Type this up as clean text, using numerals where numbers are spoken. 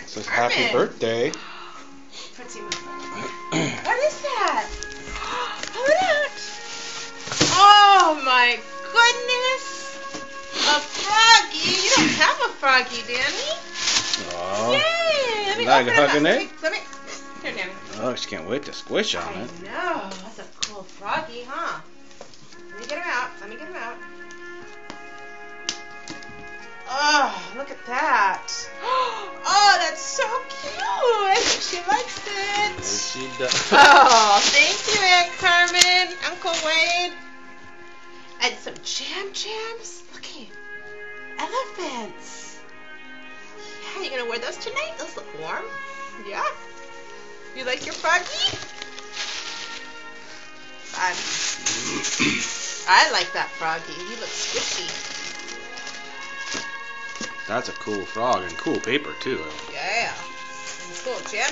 It says happy birthday. Pretty what is that? Look at that! Oh my goodness! A froggy. You don't have a froggy, Danny. Oh. Yay! Let me Like open hugging it. it? Let me. Here, Danny. Oh, she can't wait to squish on I it. know. That's a cool froggy, huh? Let me get him out. Let me get him out. Oh, look at that. Oh, that's so cute. She likes it. Yes, she does. Oh, thank you, Aunt Carmen, Uncle Wade. And some jams. Looky. Elephants. Yeah, you gonna wear those tonight? Those look warm. Yeah. You like your froggy? I like that froggy. He looks squishy. That's a cool frog and cool paper too. Yeah. And cool jam.